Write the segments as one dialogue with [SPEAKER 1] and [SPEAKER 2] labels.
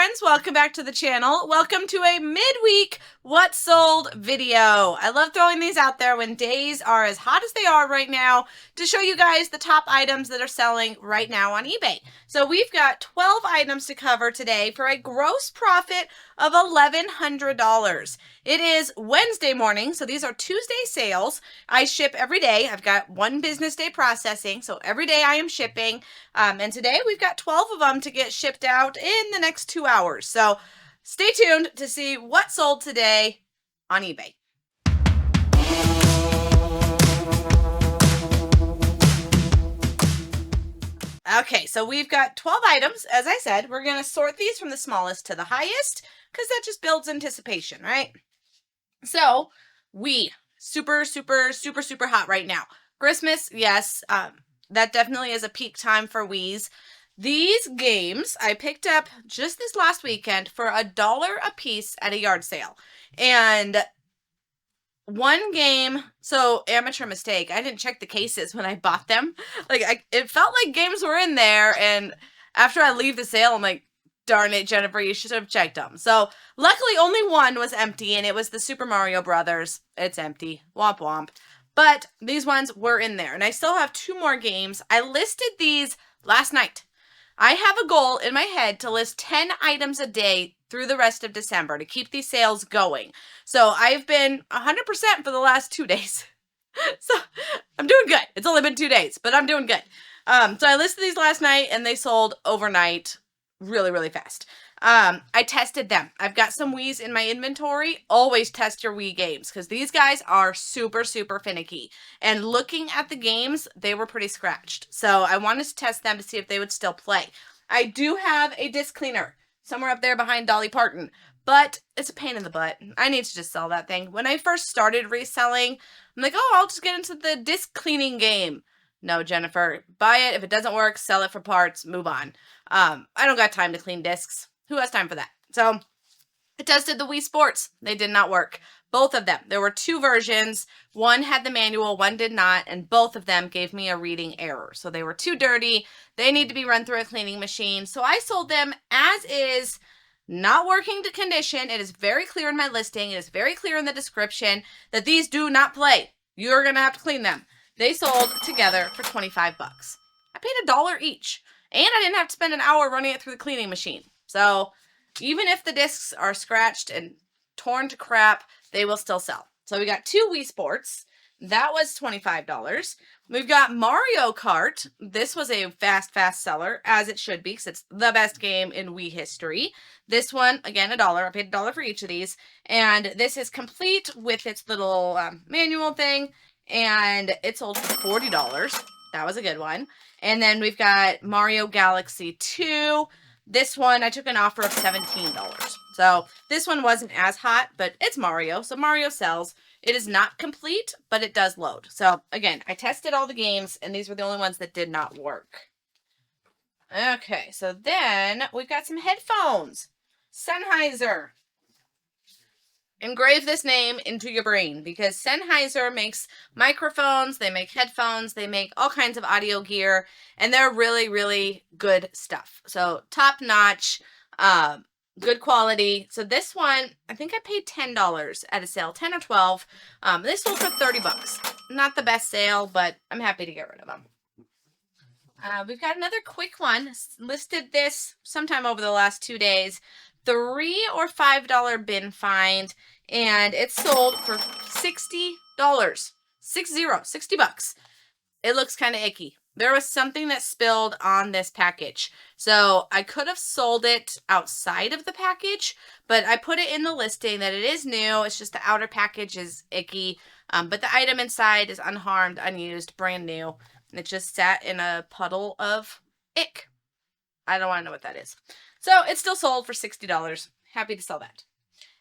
[SPEAKER 1] friends, welcome back to the channel. Welcome to a midweek what sold video. I love throwing these out there when days are as hot as they are right now to show you guys the top items that are selling right now on eBay. So we've got 12 items to cover today for a gross profit of $1,100. It is Wednesday morning, so these are Tuesday sales. I ship every day. I've got one business day processing, so every day I am shipping. And today we've got 12 of them to get shipped out in the next 2 hours. So stay tuned to see what sold today on eBay. Okay, so we've got 12 items. As I said, we're going to sort these from the smallest to the highest because that just builds anticipation, right? So super hot right now. Christmas, yes, that definitely is a peak time for Wii's. These games I picked up just this last weekend for $1 a piece at a yard sale. And one game, so amateur mistake, I didn't check the cases when I bought them. It felt like games were in there, and after I leave the sale, I'm like, darn it, Jennifer, you should have checked them. So luckily only one was empty, and it was the Super Mario Brothers. It's empty. Womp womp. But these ones were in there, and I still have 2 more games. I listed these last night. I have a goal in my head to list 10 items a day through the rest of December to keep these sales going. So I've been 100% for the last 2 days. So I'm doing good. It's only been 2 days, but I'm doing good. So I listed these last night, and they sold overnight really fast. I tested them. I've got some Wii's in my inventory. Always test your Wii games because these guys are super finicky. And looking at the games, they were pretty scratched. So I wanted to test them to see if they would still play. I do have a disc cleaner somewhere up there behind Dolly Parton, but it's a pain in the butt. I need to just sell that thing. When I first started reselling, I'm like, oh, I'll just get into the disc cleaning game. No, Jennifer, buy it. If it doesn't work, sell it for parts, move on. I don't got time to clean discs. Who has time for that? So I tested the Wii Sports. They did not work. Both of them. There were 2 versions. One had the manual, one did not, and both of them gave me a reading error. So they were too dirty. They need to be run through a cleaning machine. So I sold them as is, not working to condition. It is very clear in my listing. It is very clear in the description that these do not play. You're going to have to clean them. They sold together for 25 bucks. I paid $1 each, and I didn't have to spend an hour running it through the cleaning machine. So even if the discs are scratched and torn to crap, they will still sell. So we got 2 Wii Sports. That was $25. We've got Mario Kart. This was a fast seller, as it should be, because it's the best game in Wii history. This one, again, $1. I paid $1 for each of these. And this is complete with its little manual thing. And it sold for $40. That was a good one. And then we've got Mario Galaxy 2. This one, I took an offer of $17. So this one wasn't as hot, but it's Mario. So Mario sells. It is not complete, but it does load. So again, I tested all the games, and these were the only ones that did not work. Okay, so then we've got some headphones. Sennheiser. Engrave this name into your brain because Sennheiser makes microphones, they make headphones, they make all kinds of audio gear, and they're really good stuff. So top notch, good quality. So this one, I think I paid $10 at a sale, 10 or 12. This sold for 30 bucks. Not the best sale, but I'm happy to get rid of them. We've got another quick one. Listed this sometime over the last 2 days. $3 or $5 bin find, and it sold for $60. 60 bucks. It looks kind of icky. There was something that spilled on this package. So I could have sold it outside of the package, but I put it in the listing that it is new. It's just the outer package is icky, but the item inside is unharmed, unused, brand new. And it just sat in a puddle of ick. I don't want to know what that is. So it still sold for $60. Happy to sell that.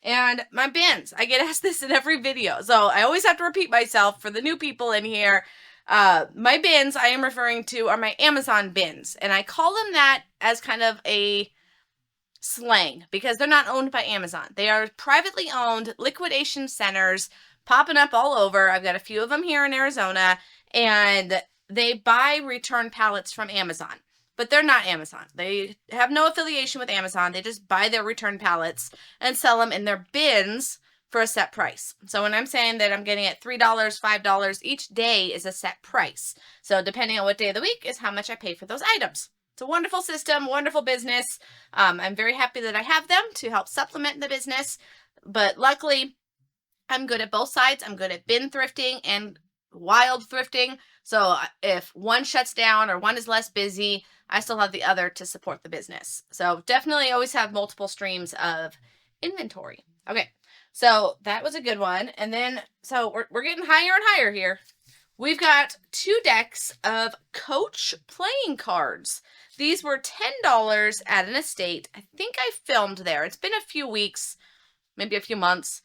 [SPEAKER 1] And my bins. I get asked this in every video. So I always have to repeat myself for the new people in here. My bins I am referring to are my Amazon bins. And I call them that as kind of a slang because they're not owned by Amazon. They are privately owned liquidation centers popping up all over. I've got a few of them here in Arizona. And they buy return pallets from Amazon. but they're not Amazon. They have no affiliation with Amazon. They just buy their return pallets and sell them in their bins for a set price. So when I'm saying that I'm getting it $3, $5, each day is a set price. So depending on what day of the week is how much I pay for those items. It's a wonderful system, wonderful business. I'm very happy that I have them to help supplement the business. But luckily, I'm good at both sides. I'm good at bin thrifting and wild thrifting. So if one shuts down or one is less busy, I still have the other to support the business. So definitely always have multiple streams of inventory. Okay, so that was a good one. And then, so we're getting higher and higher here. We've got 2 decks of Coach playing cards. These were $10 at an estate. I think I filmed there. It's been a few weeks, maybe a few months.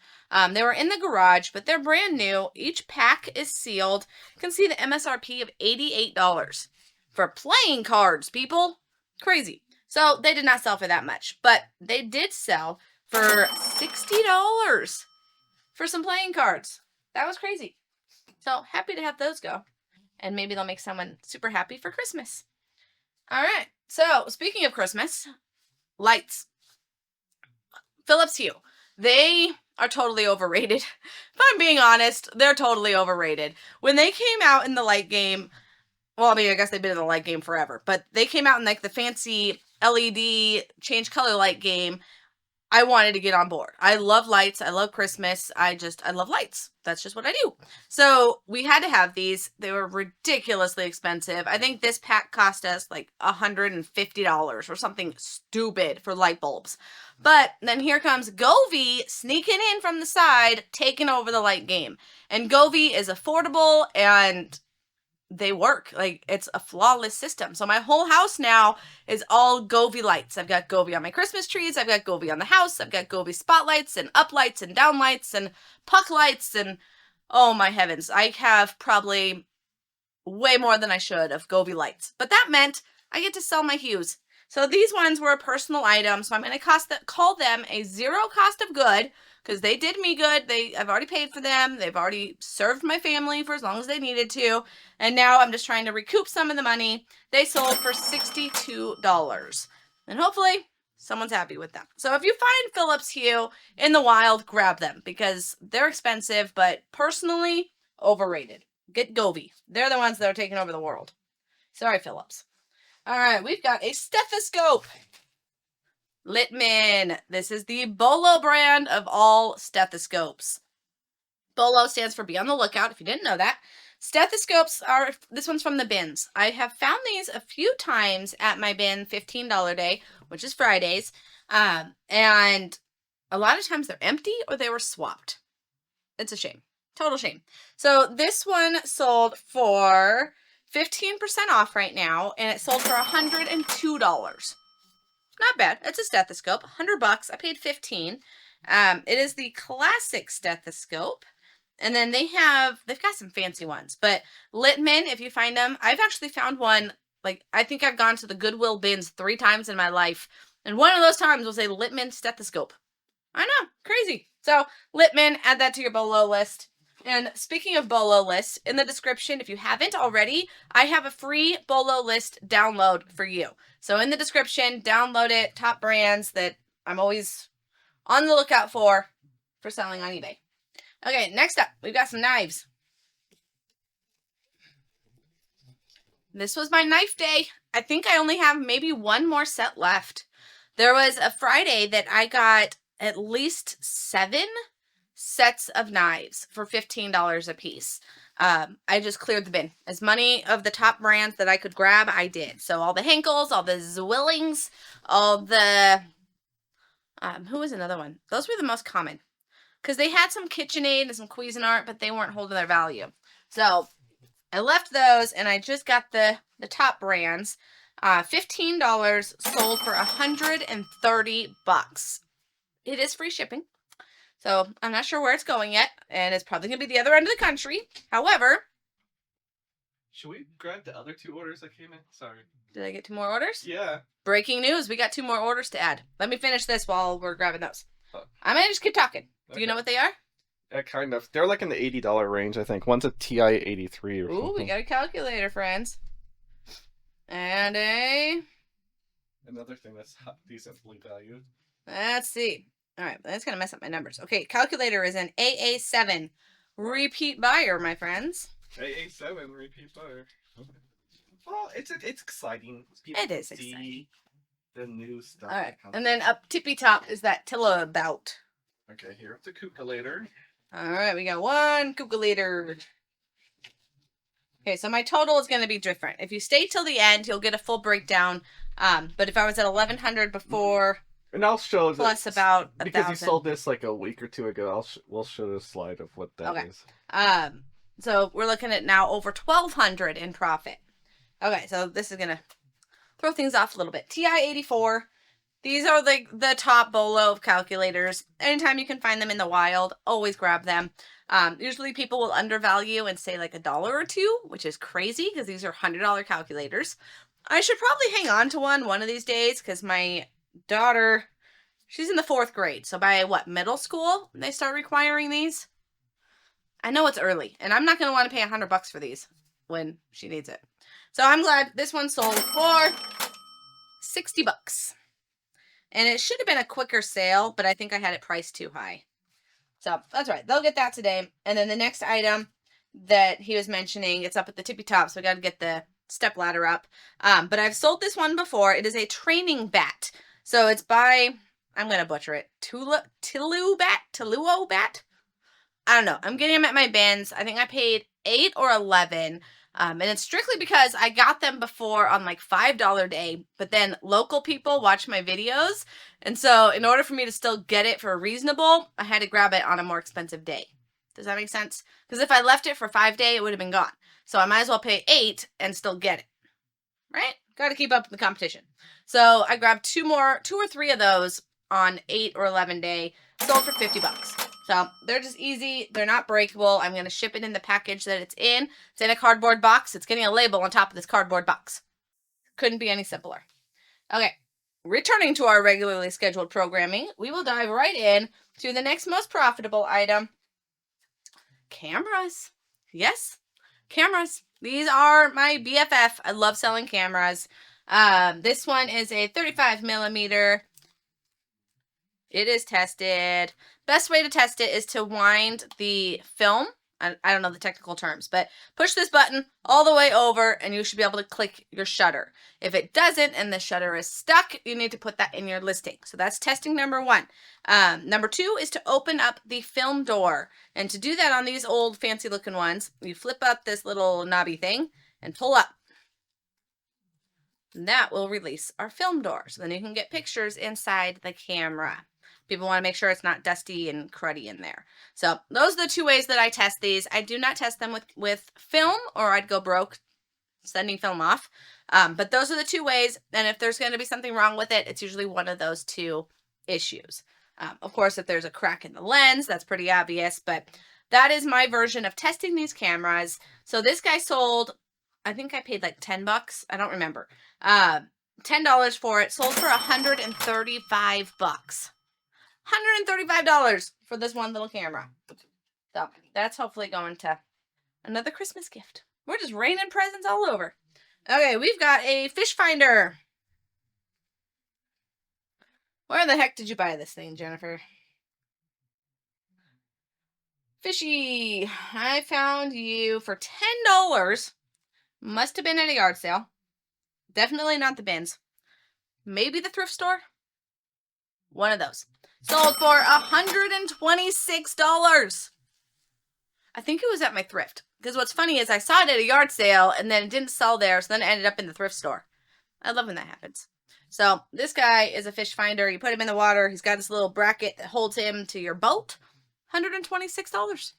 [SPEAKER 1] They were in the garage, but they're brand new. Each pack is sealed. You can see the MSRP of $88 for playing cards, people. Crazy. So they did not sell for that much, but they did sell for $60 for some playing cards. That was crazy. So happy to have those go. And maybe they'll make someone super happy for Christmas. All right. So speaking of Christmas, lights. Philips Hue. They are totally overrated. If I'm being honest, they're totally overrated. When they came out in the light game, well, I mean, I guess they've been in the light game forever, but they came out in like the fancy LED change color light game. I wanted to get on board. I love lights. I love Christmas. I love lights. That's just what I do. So we had to have these. They were ridiculously expensive. I think this pack cost us like $150 or something stupid for light bulbs. But then here comes Govee sneaking in from the side, taking over the light game. And Govee is affordable and they work. Like, it's a flawless system. So my whole house now is all Govee lights. I've got Govee on my Christmas trees. I've got Govee on the house. I've got Govee spotlights and up lights and down lights and puck lights. And oh my heavens, I have probably way more than I should of Govee lights. But that meant I get to sell my Hues. So these ones were a personal item. So I'm going to call them a zero cost of good, because they did me good. I've already paid for them. They've already served my family for as long as they needed to. And now I'm just trying to recoup some of the money. They sold for $62. And hopefully someone's happy with them. So if you find Philips Hue in the wild, grab them because they're expensive, but personally overrated. Get Govee. They're the ones that are taking over the world. Sorry, Philips. All right, we've got a stethoscope. Littman. This is the Bolo brand of all stethoscopes. Bolo stands for be on the lookout, if you didn't know that. Stethoscopes are, this one's from the bins. I have found these a few times at my bin $15 day, which is Fridays. And a lot of times they're empty or they were swapped. It's a shame. Total shame. So this one sold for 15% off right now, and it sold for $102. Not bad. It's a stethoscope. $100. I paid $15. It is the classic stethoscope. And then they've got some fancy ones. But Littman, if you find them, I've actually found one, like, I think I've gone to the Goodwill bins 3 times in my life. And one of those times was a Littman stethoscope. I know. Crazy. So, Littman, add that to your Bolo list. And speaking of Bolo list, in the description, if you haven't already, I have a free Bolo list download for you. So in the description, download it, top brands that I'm always on the lookout for selling on eBay. Okay, next up, we've got some knives. This was my knife day. I think I only have maybe one more set left. There was a Friday that I got at least 7 sets of knives for $15 a piece. I just cleared the bin. As many of the top brands that I could grab, I did. So all the Henkels, all the Zwillings, all the, who was another one? Those were the most common. Because they had some KitchenAid and some Cuisinart, but they weren't holding their value. So I left those, and I just got the top brands. $15 sold for $130. It is free shipping. So I'm not sure where it's going yet, and it's probably going to be the other end of the country. However,
[SPEAKER 2] should we grab the other 2 orders that came in? Sorry.
[SPEAKER 1] Did I get 2 more orders?
[SPEAKER 2] Yeah.
[SPEAKER 1] Breaking news. We got 2 more orders to add. Let me finish this while we're grabbing those.
[SPEAKER 2] Oh.
[SPEAKER 1] I'm going to just keep talking. Do
[SPEAKER 2] Okay.
[SPEAKER 1] you know what they are?
[SPEAKER 2] Yeah, kind of. They're like in the $80 range, I think. One's a TI-83 or something.
[SPEAKER 1] Ooh, we got a calculator, friends. And
[SPEAKER 2] Another thing that's decently valued.
[SPEAKER 1] let's see. All right, that's going to mess up my numbers. Okay, calculator is an AA7. Repeat buyer, my friends.
[SPEAKER 2] AA7 repeat buyer. Okay. Well, it's exciting. People
[SPEAKER 1] It is
[SPEAKER 2] see
[SPEAKER 1] exciting.
[SPEAKER 2] the new stuff.
[SPEAKER 1] All right, and then up tippy top is that Tillabout.
[SPEAKER 2] Okay, here's the calculator.
[SPEAKER 1] All right, we got one calculator. Okay, so my total is going to be different. If you stay till the end, you'll get a full breakdown. But if I was at 1,100 before,
[SPEAKER 2] and I'll show
[SPEAKER 1] plus about
[SPEAKER 2] because
[SPEAKER 1] 1,000.
[SPEAKER 2] you sold this like a week or two ago. We'll show the slide of what that is.
[SPEAKER 1] So we're looking at now over 1,200 in profit. Okay, so this is gonna throw things off a little bit. TI-84. These are the top bolo of calculators. Anytime you can find them in the wild, always grab them. Usually people will undervalue and say like $1 or $2, which is crazy because these are $100 calculators. I should probably hang on to one of these days because my daughter, she's in the 4th grade. So by what, middle school, they start requiring these? I know it's early, and I'm not going to want to pay $100 for these when she needs it. So I'm glad this one sold for $60. And it should have been a quicker sale, but I think I had it priced too high. So that's right. They'll get that today. And then the next item that he was mentioning, it's up at the tippy top, so I got to get the step ladder up. But I've sold this one before. It is a training bat. So it's by, I'm going to butcher it, Tuluo bat. I don't know. I'm getting them at my bins. I think I paid $8 or $11. And it's strictly because I got them before on like $5 day, but then local people watch my videos. And so in order for me to still get it for reasonable, I had to grab it on a more expensive day. Does that make sense? Because if I left it for 5 days, it would have been gone. So I might as well pay $8 and still get it. Right? Got to keep up with the competition. So I grabbed 2 or 3 of those on 8 or 11 day, sold for $50. So they're just easy. They're not breakable. I'm going to ship it in the package that it's in. It's in a cardboard box. It's getting a label on top of this cardboard box. Couldn't be any simpler. Okay. Returning to our regularly scheduled programming, we will dive right in to the next most profitable item. Cameras. Yes, cameras. These are my BFF. I love selling cameras. This one is a 35 millimeter. It is tested. Best way to test it is to wind the film. I don't know the technical terms, but push this button all the way over and you should be able to click your shutter. If it doesn't and the shutter is stuck, you need to put that in your listing. So that's testing number 1. Number 2 is to open up the film door. And to do that on these old fancy looking ones, you flip up this little knobby thing and pull up. And that will release our film door. So then you can get pictures inside the camera. People want to make sure it's not dusty and cruddy in there. So those are the 2 ways that I test these. I do not test them with film, or I'd go broke sending film off. But those are the 2 ways. And if there's going to be something wrong with it, it's usually one of those 2 issues. Of course, if there's a crack in the lens, that's pretty obvious. But that is my version of testing these cameras. So this guy sold, I think I paid like $10. I don't remember. $10 for it. Sold for $135. $135 for this one little camera. So that's hopefully going to another Christmas gift. We're just raining presents all over. Okay, we've got a fish finder. Where the heck did you buy this thing, Jennifer? Fishy, I found you for $10. Must have been at a yard sale. Definitely not the bins. Maybe the thrift store. One of those. Sold for $126. I think it was at my thrift. Because what's funny is I saw it at a yard sale and then it didn't sell there, so then it ended up in the thrift store. I love when that happens. So this guy is a fish finder. You put him in the water. He's got this little bracket that holds him to your boat. $126.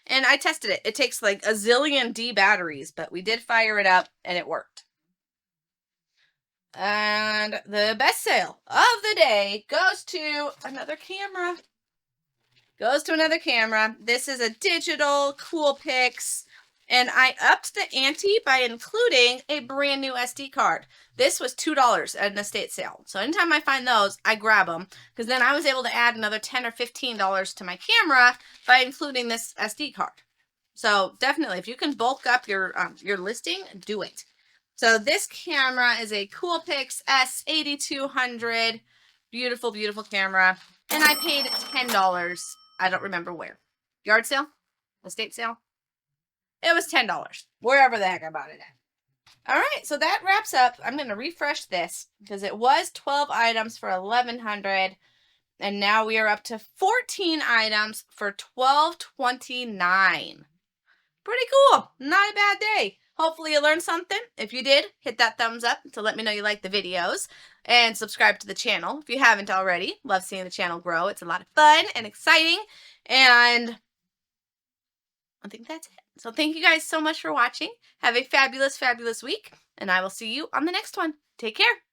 [SPEAKER 1] And I tested it. It takes like a zillion D batteries, but we did fire it up and it worked. And the best sale of the day goes to another camera. This is a digital Coolpix. And I upped the ante by including a brand new SD card. This was $2 at an estate sale. So anytime I find those, I grab them. Because then I was able to add another $10 or $15 to my camera by including this SD card. So definitely, if you can bulk up your listing, do it. So this camera is a Coolpix S8200. Beautiful, beautiful camera. And I paid $10. I don't remember where. Yard sale? Estate sale? It was $10. Wherever the heck I bought it at. All right, so that wraps up. I'm going to refresh this because it was 12 items for $1,100. And now we are up to 14 items for $1,229. Pretty cool. Not a bad day. Hopefully you learned something. If you did, hit that thumbs up to let me know you like the videos. And subscribe to the channel if you haven't already. Love seeing the channel grow. It's a lot of fun and exciting. And I think that's it. So thank you guys so much for watching. Have a fabulous, fabulous week. And I will see you on the next one. Take care.